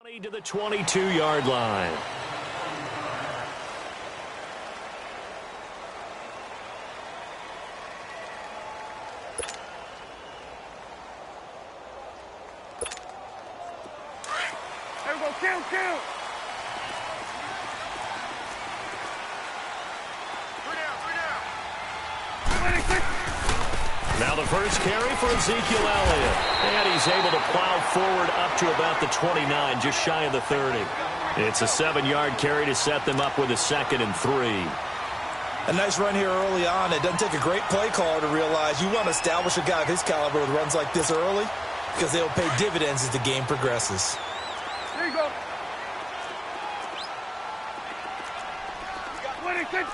To the 22-yard line. There we go, count. Now the first carry for Ezekiel Elliott. And he's able to plow forward up to about the 29, just shy of the 30. It's a 7-yard carry to set them up with a 2nd and 3. A nice run here early on. It doesn't take a great play caller to realize you want to establish a guy of his caliber with runs like this early because they'll pay dividends as the game progresses. There you go. 26.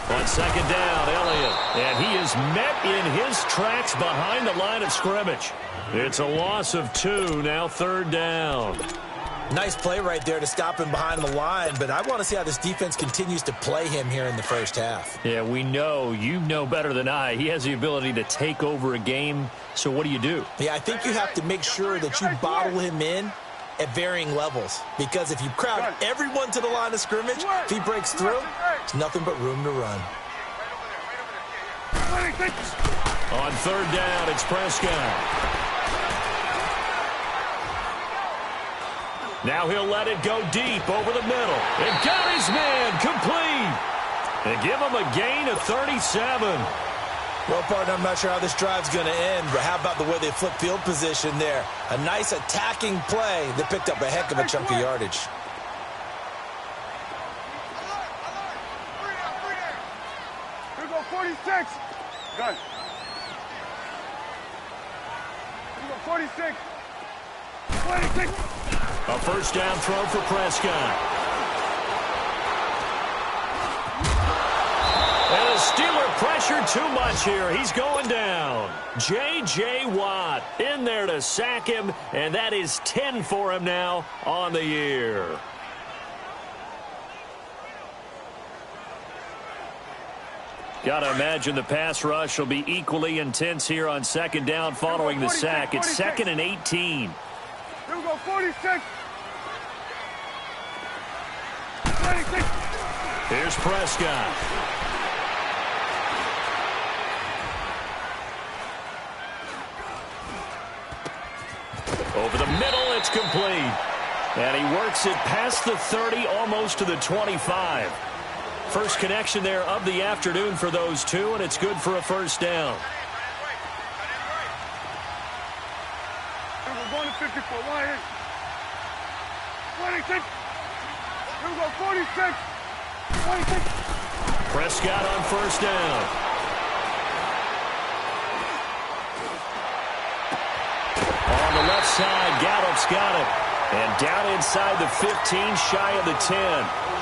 On 2nd down, Elliott. And he is met in his tracks behind the line of scrimmage. It's a loss of 2, now 3rd down. Nice play right there to stop him behind the line, but I want to see how this defense continues to play him here in the first half. Yeah, we know. You know better than I. He has the ability to take over a game, so what do? Yeah, I think you have to make sure that you bottle him in at varying levels, because if you crowd everyone to the line of scrimmage, if he breaks through, there's nothing but room to run. On 3rd down, it's Prescott. Now he'll let it go deep over the middle. And got his man complete. And give him a gain of 37. Well, partner, I'm not sure how this drive's going to end, but how about the way they flip field position there? A nice attacking play that picked up a heck of a chunk of yardage. Here we go, 46. Gun. Here we go, 46. 26. A first down throw for Prescott. And the Steeler pressure too much here. He's going down. J.J. Watt in there to sack him, and that is 10 for him now on the year. Got to imagine the pass rush will be equally intense here on 2nd down following the sack. It's 2nd and 18. Here we go, 46. 26. Here's Prescott. Over the middle, it's complete. And he works it past the 30, almost to the 25. First connection there of the afternoon for those two, and it's good for a first down. We're going to 54. 26. Here we go, 46. 26. Prescott on first down. On the left side, Gallup's got it. And down inside the 15, shy of the 10.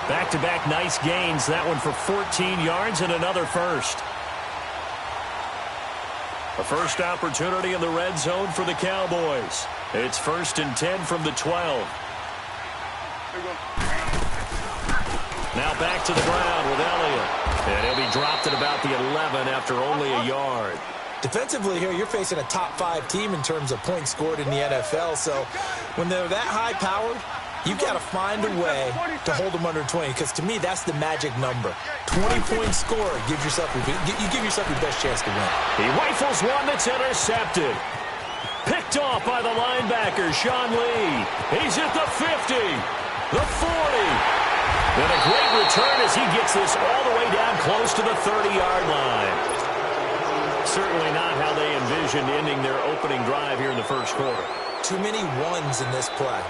Back-to-back nice gains. That one for 14 yards and another first. A first opportunity in the red zone for the Cowboys. It's 1st and 10 from the 12. Now back to the ground with Elliott. And he'll be dropped at about the 11 after only a yard. Defensively here, you're facing a top 5 team in terms of points scored in the NFL. So when they're that high-powered, you've got to find a way to hold them under 20, because to me, that's the magic number. 20-point score, you give yourself your best chance to win. He rifles one that's intercepted. Picked off by the linebacker, Sean Lee. He's at the 50, the 40. And a great return as he gets this all the way down close to the 30-yard line. Certainly not how they envisioned ending their opening drive here in the first quarter. Too many ones in this play.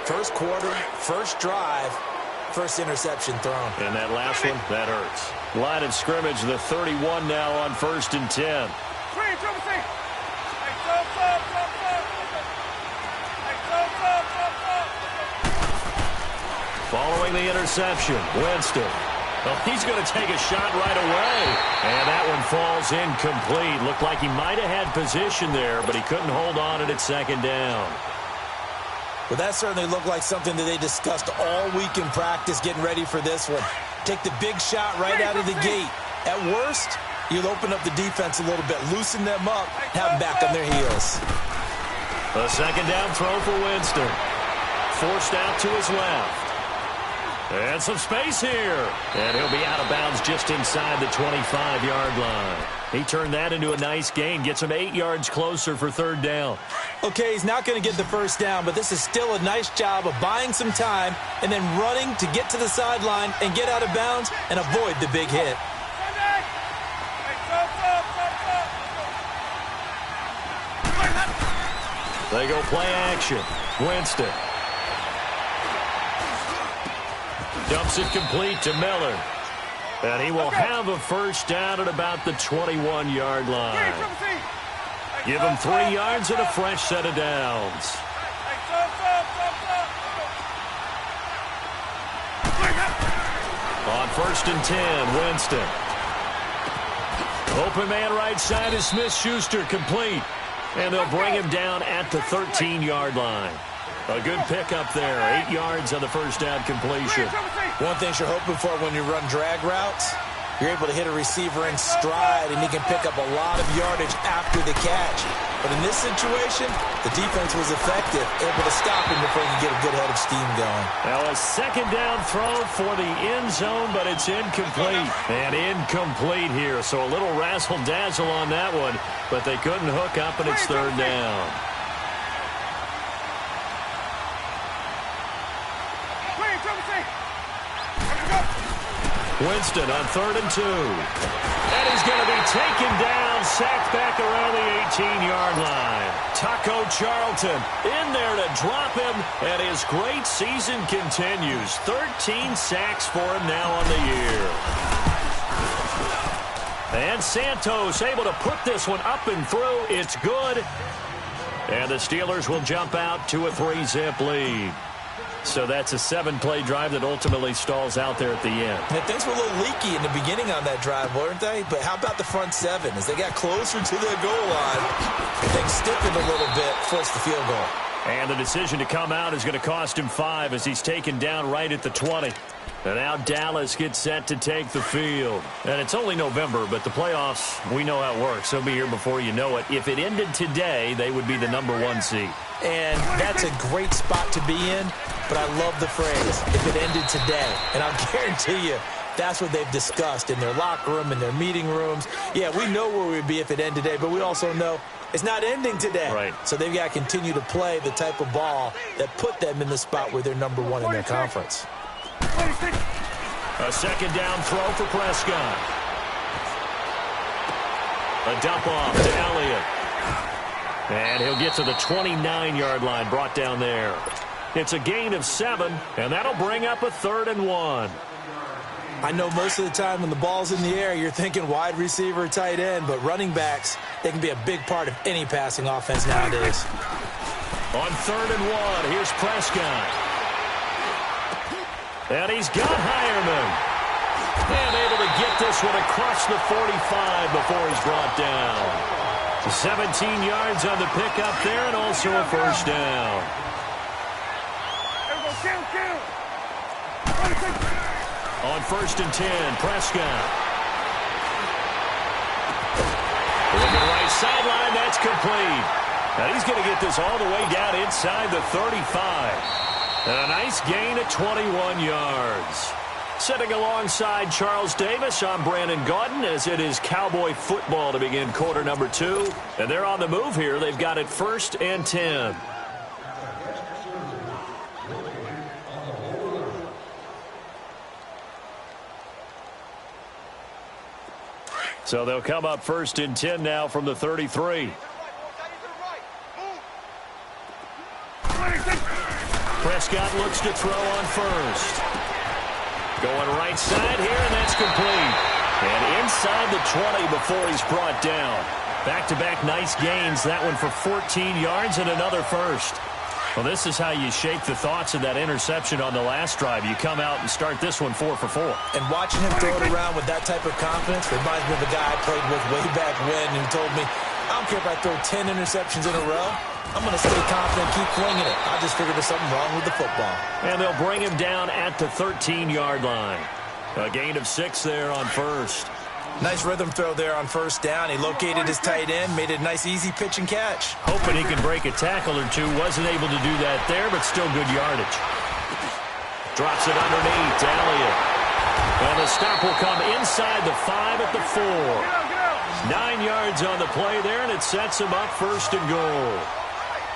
First quarter, first drive, first interception thrown. And that last one, that hurts. Line of scrimmage, the 31 now on 1st and 10. Following the interception, Winston. Well, he's going to take a shot right away. And that one falls incomplete. Looked like he might have had position there, but he couldn't hold on it at 2nd down. Well, that certainly looked like something that they discussed all week in practice, getting ready for this one. Take the big shot right out of the gate. At worst, you'll open up the defense a little bit, loosen them up, have them back on their heels. A second down throw for Winston. Forced out to his left. And some space here. And he'll be out of bounds just inside the 25-yard line. He turned that into a nice gain. Gets him 8 yards closer for third down. Okay, he's not going to get the first down, but this is still a nice job of buying some time and then running to get to the sideline and get out of bounds and avoid the big hit. They go play action. Winston. Dumps it complete to Miller. And he will have a first down at about the 21-yard line. Give him 3 yards and a fresh set of downs. On 1st and 10, Winston. Open man right side is Smith-Schuster, complete. And they'll bring him down at the 13-yard line. A good pickup there. 8 yards on the first down completion. One thing you're hoping for when you run drag routes, you're able to hit a receiver in stride, and he can pick up a lot of yardage after the catch. But in this situation, the defense was effective, able to stop him before he could get a good head of steam going. Now a second down throw for the end zone, but it's incomplete. And incomplete here, so a little razzle-dazzle on that one, but they couldn't hook up, and it's third down. Winston on 3rd and 2. And he's going to be taken down, sacked back around the 18-yard line. Taco Charlton in there to drop him, and his great season continues. 13 sacks for him now on the year. And Santos able to put this one up and through. It's good. And the Steelers will jump out to a 3-zip lead. So that's a 7-play drive that ultimately stalls out there at the end. And things were a little leaky in the beginning on that drive, weren't they? But how about the front 7? As they got closer to their goal line, things stiffened a little bit, forced the field goal. And the decision to come out is going to cost him 5 as he's taken down right at the 20. And now Dallas gets set to take the field. And it's only November, but the playoffs, we know how it works. They'll be here before you know it. If it ended today, they would be the number 1 seed. And that's a great spot to be in, but I love the phrase, if it ended today. And I'll guarantee you, that's what they've discussed in their locker room, in their meeting rooms. Yeah, we know where we'd be if it ended today, but we also know it's not ending today. Right. So they've got to continue to play the type of ball that put them in the spot where they're number 1 in their conference. A second down throw for Prescott. A dump off to Elliott. And he'll get to the 29-yard line, brought down there. It's a gain of 7, and that'll bring up a 3rd and 1. I know most of the time when the ball's in the air, you're thinking wide receiver, tight end, but running backs, they can be a big part of any passing offense nowadays. On 3rd and 1, here's Prescott. And he's got Hireman. And able to get this one across the 45 before he's brought down. 17 yards on the pickup there, and also a first down. On 1st and 10, Prescott. Looking right sideline, that's complete. Now he's going to get this all the way down inside the 35. And a nice gain of 21 yards. Sitting alongside Charles Davis, I'm Brandon Gaudin, as it is Cowboy football to begin quarter number 2. And they're on the move here. They've got it 1st and 10. So they'll come up 1st and 10 now from the 33. Prescott looks to throw on 1st. Going right side here, and that's complete. And inside the 20 before he's brought down. Back-to-back nice gains. That one for 14 yards and another first. Well, this is how you shake the thoughts of that interception on the last drive. You come out and start this one 4 for 4. And watching him throw it around with that type of confidence reminds me of a guy I played with way back when who told me, I don't care if I throw 10 interceptions in a row. I'm going to stay confident, keep flinging it. I just figured there's something wrong with the football. And they'll bring him down at the 13-yard line. A gain of 6 there on 1st. Nice rhythm throw there on first down. He located his tight end, made it a nice, easy pitch and catch. Hoping he can break a tackle or two. Wasn't able to do that there, but still good yardage. Drops it underneath to Elliott. And the stop will come inside the 5 at the 4. 9 yards on the play there, and it sets him up first and goal.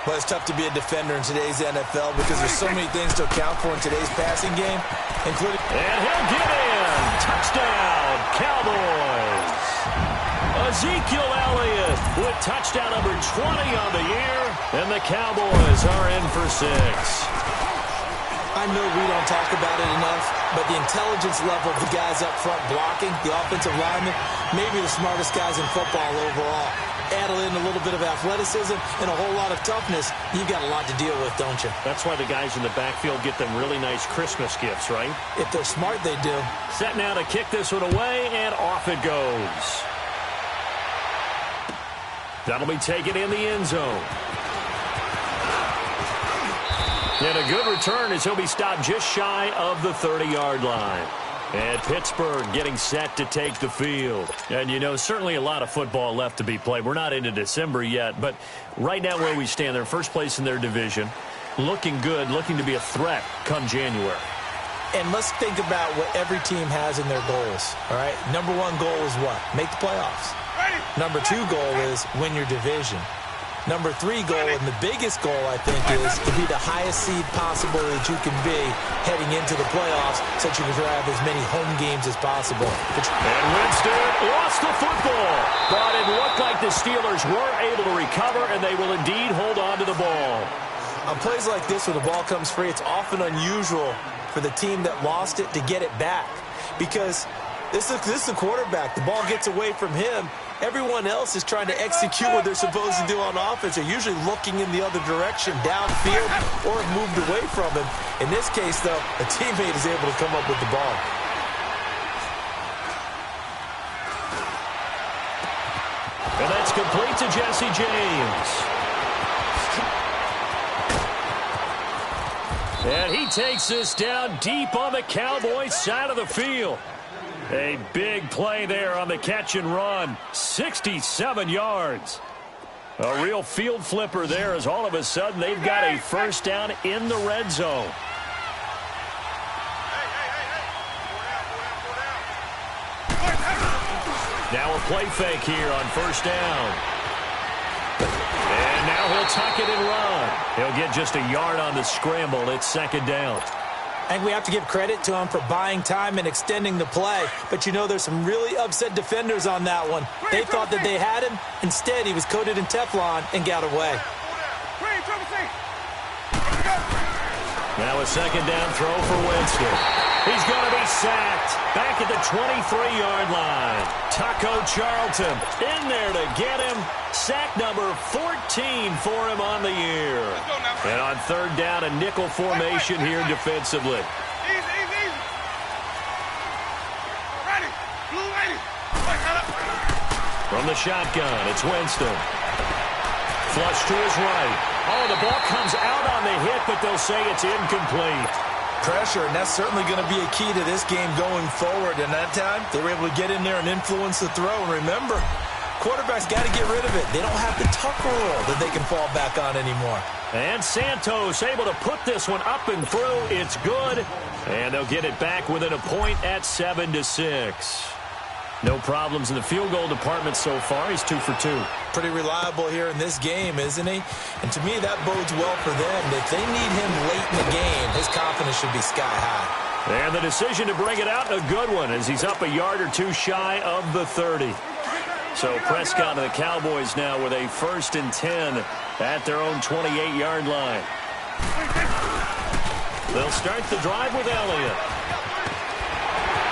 Well, it's tough to be a defender in today's NFL because there's so many things to account for in today's passing game, including... And he'll get in. Touchdown, Cowboys. Ezekiel Elliott with touchdown number 20 on the year, and the Cowboys are in for 6. I know we don't talk about it enough, but the intelligence level of the guys up front blocking, the offensive linemen, maybe the smartest guys in football overall. Add in a little bit of athleticism and a whole lot of toughness, you've got a lot to deal with, don't you? That's why the guys in the backfield get them really nice Christmas gifts, right? If they're smart, they do. Set now to kick this one away, and off it goes. That'll be taken in the end zone. And a good return as he'll be stopped just shy of the 30-yard line. And Pittsburgh getting set to take the field. And, you know, certainly a lot of football left to be played. We're not into December yet, but right now where we stand, they're first place in their division. Looking good, looking to be a threat come January. And let's think about what every team has in their goals, all right? Number 1 goal is what? Make the playoffs. Number 2 goal is win your division. Number 3 goal, and the biggest goal, I think, is to be the highest seed possible that you can be heading into the playoffs so that you can have as many home games as possible. And Winston lost the football, but it looked like the Steelers were able to recover, and they will indeed hold on to the ball. On plays like this where the ball comes free, it's often unusual for the team that lost it to get it back because this is the quarterback. The ball gets away from him. Everyone else is trying to execute what they're supposed to do on offense. They're usually looking in the other direction, downfield, or moved away from him. In this case, though, a teammate is able to come up with the ball. And that's complete to Jesse James. And he takes this down deep on the Cowboys side of the field. A big play there on the catch and run. 67 yards. A real field flipper there as all of a sudden they've got a first down in the red zone. Now a play fake here on first down. And now he'll tuck it and run. He'll get just a yard on the scramble. It's second down. I think we have to give credit to him for buying time and extending the play. But, you know, there's some really upset defenders on that one. They thought that they had him. Instead, he was coated in Teflon and got away. Now a second down throw for Winston. He's going to be sacked back at the 23-yard line. Taco Charlton in there to get him. Sack number 14 for him on the year. And on third down, a nickel formation here defensively. From the shotgun, it's Winston. Flush to his right. Oh, the ball comes out on the hit, but they'll say it's incomplete. Pressure, and that's certainly going to be a key to this game going forward. And that time, they were able to get in there and influence the throw. And remember, quarterbacks got to get rid of it. They don't have the tuck rule that they can fall back on anymore. And Santos able to put this one up and through. It's good. And they'll get it back within a point at 7-6. No problems in the field goal department so far. He's 2 for 2. Pretty reliable here in this game, isn't he? And to me, that bodes well for them. If they need him late in the game, his confidence should be sky high. And the decision to bring it out, a good one, as he's up a yard or two shy of the 30. So Prescott and the Cowboys now with a 1st and 10 at their own 28-yard line. They'll start the drive with Elliott.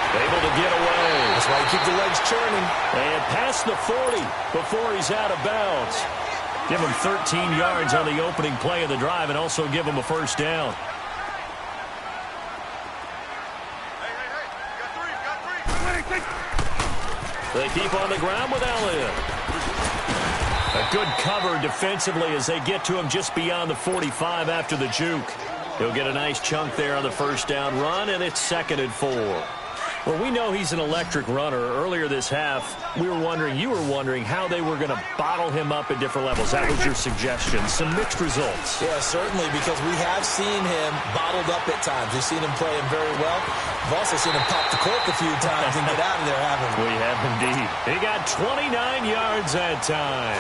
Able to get away. That's why you keep the legs churning. And past the 40 before he's out of bounds. Give him 13 yards on the opening play of the drive and also give him a first down. They keep on the ground with Elliott. A good cover defensively as they get to him just beyond the 45 after the juke. He'll get a nice chunk there on the first down run, and it's 2nd and 4. Well, we know he's an electric runner. Earlier this half, you were wondering how they were going to bottle him up at different levels. That was your suggestion. Some mixed results. Yeah, certainly, because we have seen him bottled up at times. We've seen him playing very well. We've also seen him pop the cork a few times and get out of there, haven't we? We have indeed. He got 29 yards that time.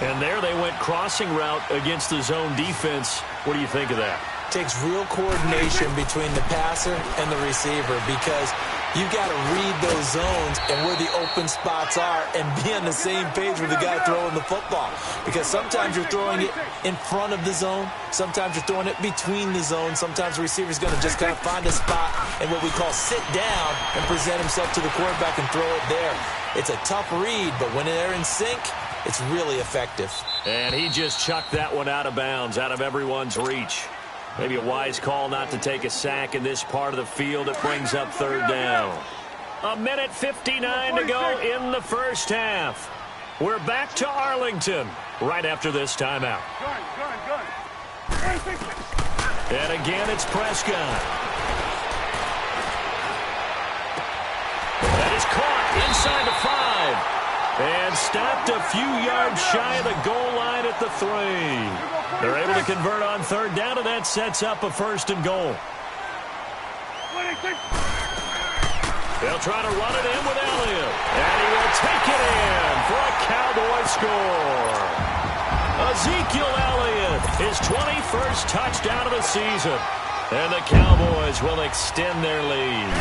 And there they went crossing route against the zone defense. What do you think of that? Takes real coordination between the passer and the receiver, because you got to read those zones and where the open spots are and be on the same page with the guy throwing the football. Because sometimes you're throwing it in front of the zone. Sometimes you're throwing it between the zones. Sometimes the receiver's going to just kind of find a spot and what we call sit down and present himself to the quarterback and throw it there. It's a tough read, but when they're in sync, it's really effective. And he just chucked that one out of bounds, out of everyone's reach. Maybe a wise call not to take a sack in this part of the field. It brings up third down. 1:59 to go in the first half. We're back to Arlington right after this timeout. And again, it's Prescott. That is caught inside the 5. And stopped a few yards shy of the goal line at the 3. They're able to convert on third down, and that sets up a 1st and goal. They'll try to run it in with Elliott. And he will take it in for a Cowboy score. Ezekiel Elliott, his 21st touchdown of the season. And the Cowboys will extend their lead.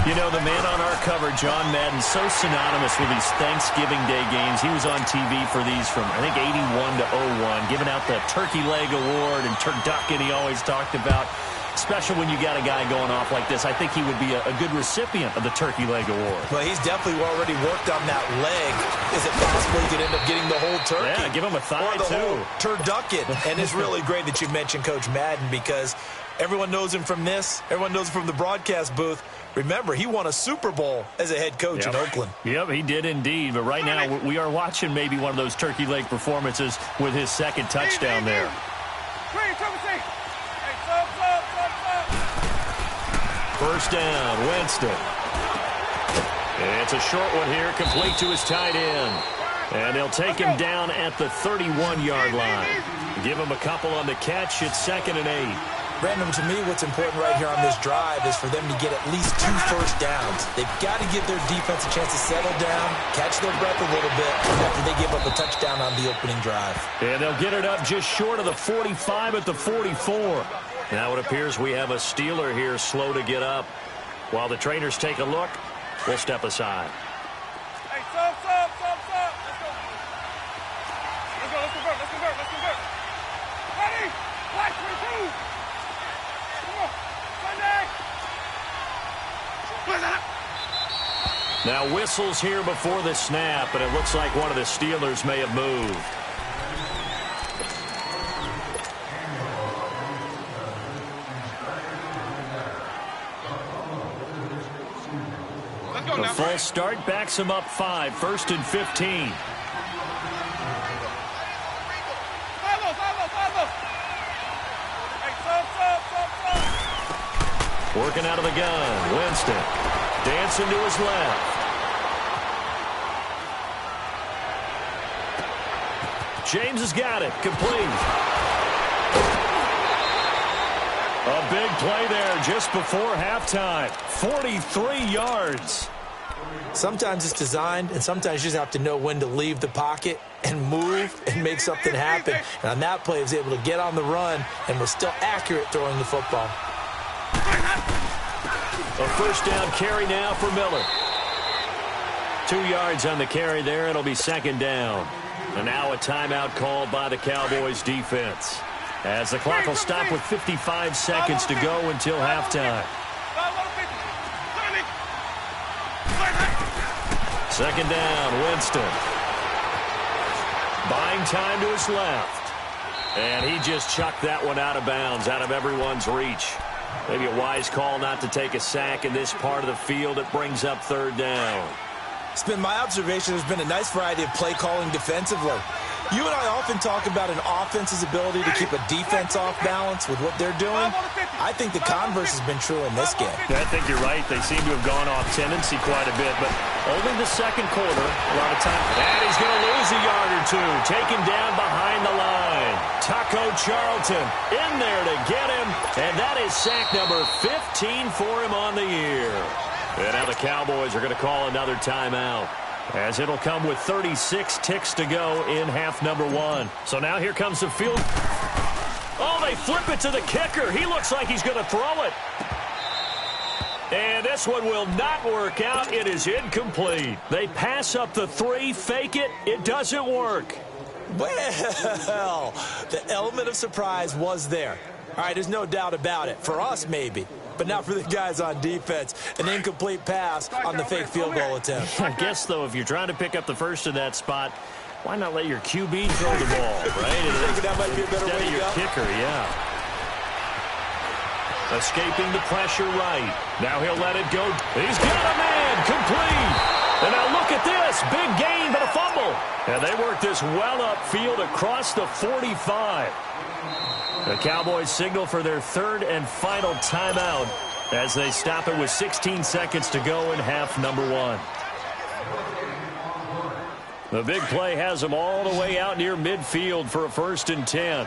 You know, the man on our cover, John Madden, so synonymous with these Thanksgiving Day games. He was on TV for these from, I think, 81 to 01, giving out the Turkey Leg Award and turducken he always talked about. Special when you got a guy going off like this. I think he would be a good recipient of the Turkey Leg Award. Well, he's definitely already worked on that leg. Is it possible he could end up getting the whole turkey? Yeah, give him a thigh, or the too. Whole turducken. And it's really great that you mentioned Coach Madden, because everyone knows him from this. Everyone knows him from the broadcast booth. Remember, he won a Super Bowl as a head coach in Oakland. Yep, he did indeed. But right now, we are watching maybe one of those turkey leg performances with his second touchdown there. First down, Winston. It's a short one here, complete to his tight end. And they'll take him down at the 31-yard line. Give him a couple on the catch. It's 2nd and 8. Brandon, to me, what's important right here on this drive is for them to get at least 2 first downs. They've got to give their defense a chance to settle down, catch their breath a little bit after they give up a touchdown on the opening drive. And they'll get it up just short of the 45 at the 44. Now it appears we have a Steeler here slow to get up. While the trainers take a look, we'll step aside. Hey, stop. Let's convert. Ready? Black 22. Now whistles here before the snap, and it looks like one of the Steelers may have moved. The false start backs him up 5, 1st and 15. Working out of the gun, Winston. Dancing to his left. James has got it. Complete. A big play there just before halftime. 43 yards. Sometimes it's designed, and sometimes you just have to know when to leave the pocket and move and make something happen. And on that play, he was able to get on the run and was still accurate throwing the football. A first down carry now for Miller. 2 yards on the carry there. It'll be 2nd down. And now a timeout called by the Cowboys defense, as the clock will stop with 55 seconds to go until halftime. 2nd down, Winston. Buying time to his left. And he just chucked that one out of bounds, out of everyone's reach. Maybe a wise call not to take a sack in this part of the field. It brings up 3rd down. It's been my observation there's been a nice variety of play calling defensively. You and I often talk about an offense's ability to keep a defense off balance with what they're doing. I think the converse has been true in this game. Yeah, I think you're right. They seem to have gone off tendency quite a bit, but only the second quarter, a lot of time. And he's going to lose a yard or two, taken down behind the line. Taco Charlton in there to get him, and that is sack number 15 for him on the year. And now the Cowboys are going to call another timeout, as it'll come with 36 ticks to go in half number one. So now here comes the field. Oh, they flip it to the kicker. He looks like he's going to throw it. And this one will not work out. It is incomplete. They pass up the 3, fake it. It doesn't work. Well, the element of surprise was there. All right, there's no doubt about it. For us, maybe. But not for the guys on defense. An incomplete pass on the fake field goal attempt. I guess, though, if you're trying to pick up the first in that spot, why not let your QB throw the ball, right? You think that might be a better way to your go? Kicker, yeah. Escaping the pressure right. Now he'll let it go. He's got a man, complete. And now look at this. Big gain, but a fumble. And they work this well upfield across the 45. The Cowboys signal for their third and final timeout as they stop it with 16 seconds to go in half number one. The big play has them all the way out near midfield for a 1st and 10.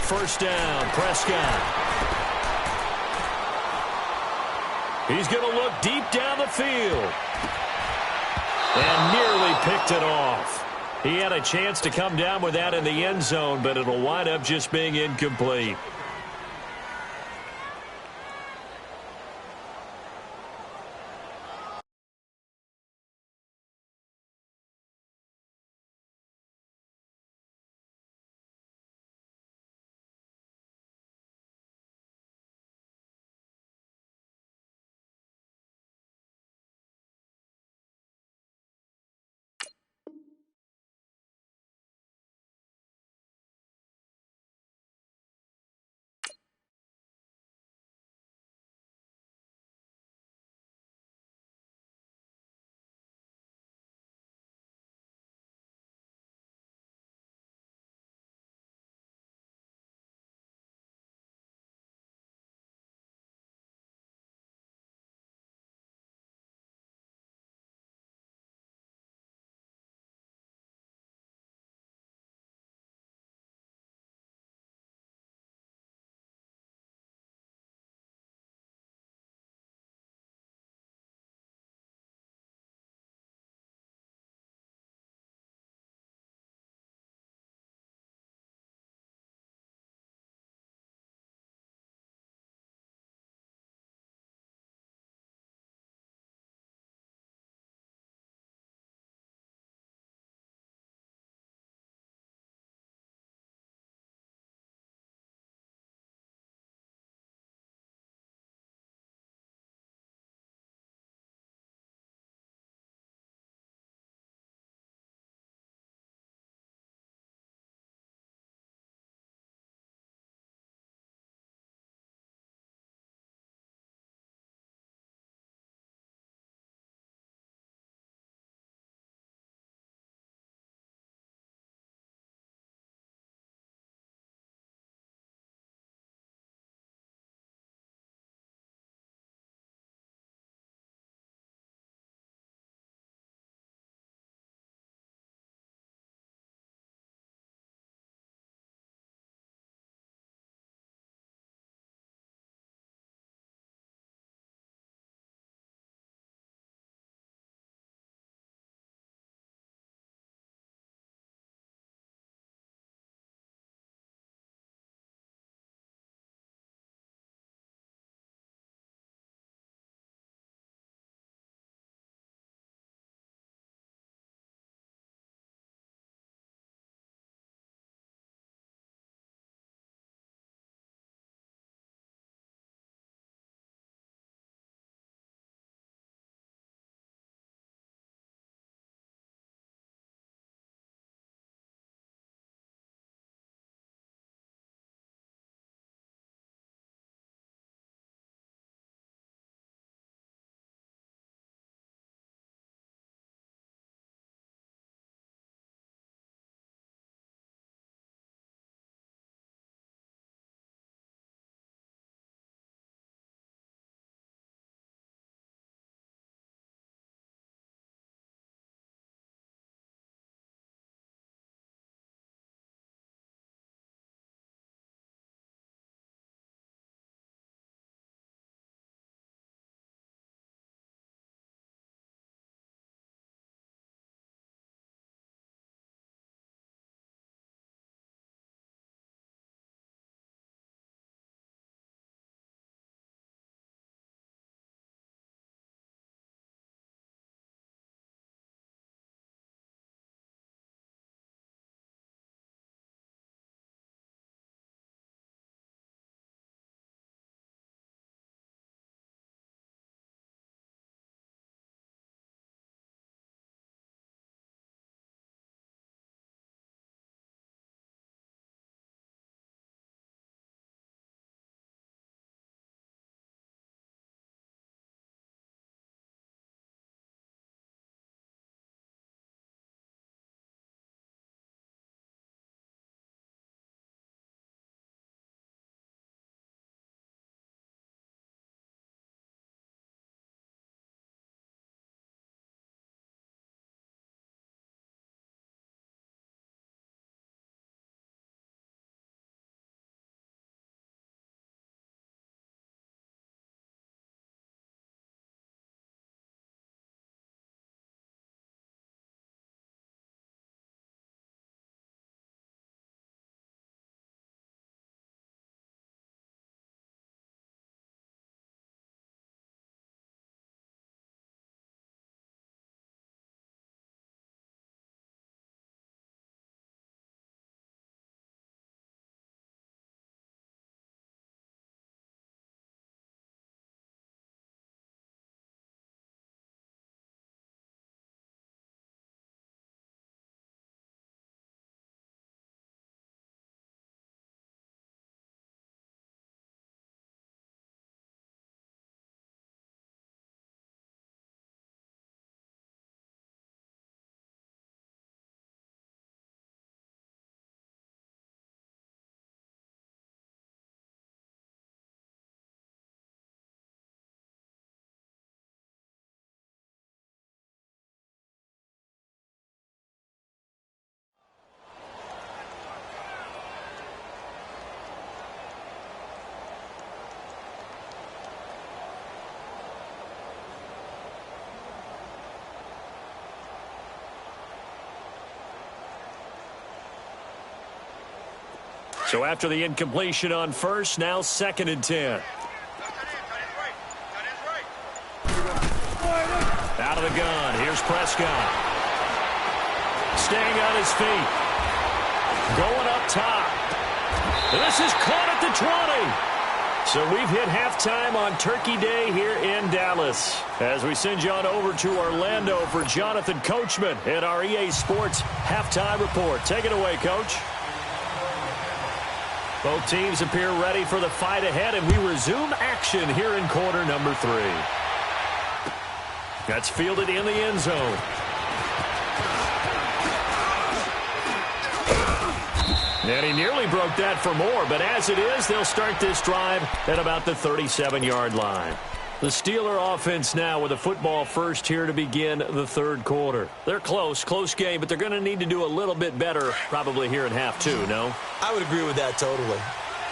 First down, Prescott. He's going to look deep down the field. And nearly picked it off. He had a chance to come down with that in the end zone, but it'll wind up just being incomplete. So after the incompletion on first, now 2nd and 10. Out of the gun. Here's Prescott. Staying on his feet. Going up top. This is caught at the 20. So we've hit halftime on Turkey Day here in Dallas. As we send you on over to Orlando for Jonathan Coachman at our EA Sports Halftime Report. Take it away, Coach. Both teams appear ready for the fight ahead, and we resume action here in quarter number 3. That's fielded in the end zone. And he nearly broke that for more, but as it is, they'll start this drive at about the 37-yard line. The Steeler offense now with a football first here to begin the 3rd quarter. They're close game, but they're going to need to do a little bit better probably here in half 2, no? I would agree with that totally.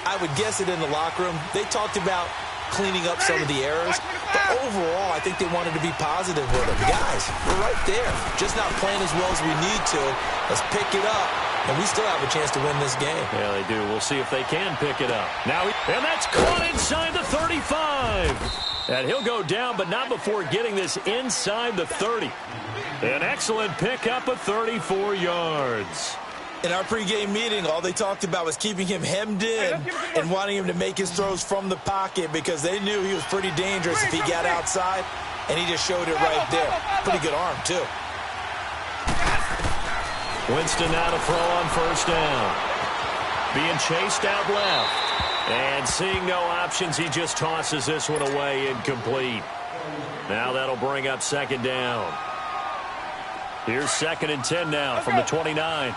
I would guess it in the locker room. They talked about cleaning up some of the errors, but overall, I think they wanted to be positive with them. Guys, we're right there. Just not playing as well as we need to. Let's pick it up. And we still have a chance to win this game. Yeah, they do. We'll see if they can pick it up. And that's caught inside the 35. And he'll go down, but not before getting this inside the 30. An excellent pickup of 34 yards. In our pregame meeting, all they talked about was keeping him hemmed in and wanting him to make his throws from the pocket because they knew he was pretty dangerous if he got outside, and he just showed it right there. Pretty good arm, too. Winston now to throw on first down. Being chased out left. And seeing no options, he just tosses this one away, incomplete. Now that'll bring up 2nd down. Here's 2nd and 10 now from the 29.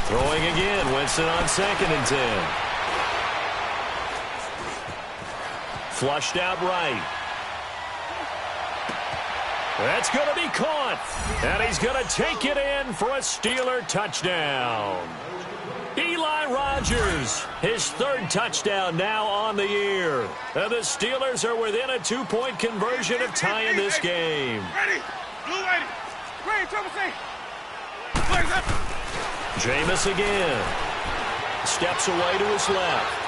Throwing again, Winston on 2nd and 10. Flushed out right. That's going to be caught. And he's going to take it in for a Steeler touchdown. Eli Rogers, his 3rd touchdown now on the year. And the Steelers are within a 2-point conversion of tying this game. Ready. Blue ready. Green, triple C. Flags up. Jameis again. Steps away to his left.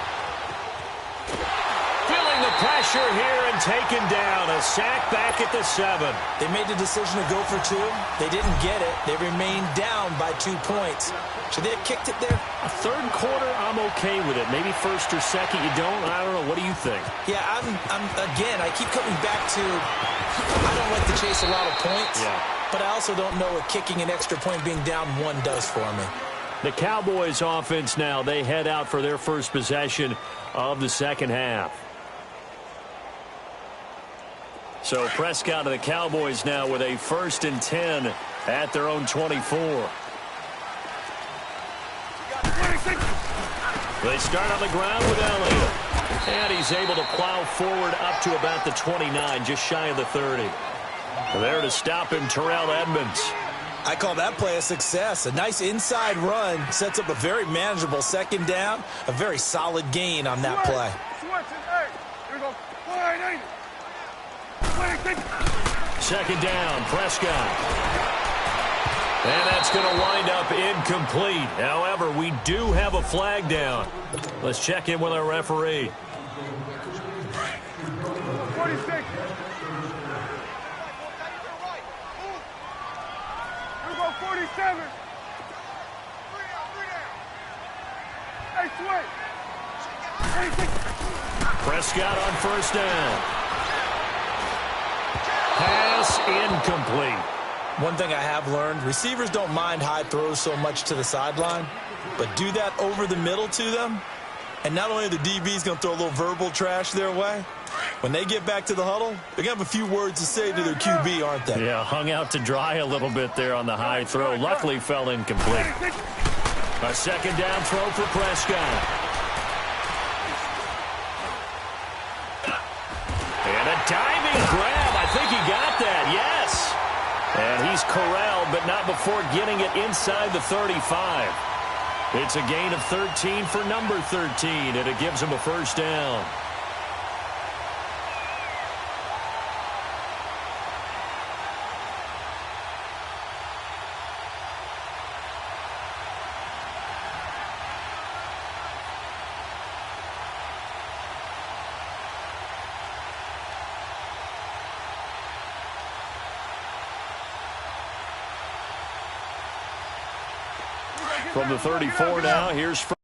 Feeling the pressure here and taken down. A sack back at the 7. They made the decision to go for 2. They didn't get it. They remained down by 2 points. Should they have kicked it there? A 3rd quarter, I'm okay with it. Maybe 1st or 2nd, you don't? I don't know. What do you think? Yeah, again, I keep coming back to I don't like to chase a lot of points. Yeah. But I also don't know what kicking an extra point being down 1 does for me. The Cowboys offense now, they head out for their first possession of the 2nd half. So Prescott of the Cowboys now with a 1st and 10 at their own 24. They start on the ground with Elliott. And he's able to plow forward up to about the 29, just shy of the 30. There to stop him, Terrell Edmonds. I call that play a success. A nice inside run sets up a very manageable 2nd down. A very solid gain on that play. Here we go. 2nd down, Prescott. And that's going to wind up incomplete. However, we do have a flag down. Let's check in with our referee. 46. Here we go, 47. Hey, swing. Prescott on first down. Pass incomplete. One thing I have learned, receivers don't mind high throws so much to the sideline, but do that over the middle to them, and not only are the DBs going to throw a little verbal trash their way, when they get back to the huddle, they're going to have a few words to say to their QB, aren't they? Yeah, hung out to dry a little bit there on the high throw. Luckily fell incomplete. A 2nd down throw for Prescott. And a diving grab. I think he got that, yes. And he's corralled, but not before getting it inside the 35. It's a gain of 13 for number 13, and it gives him a 1st down. From the 34 now, here's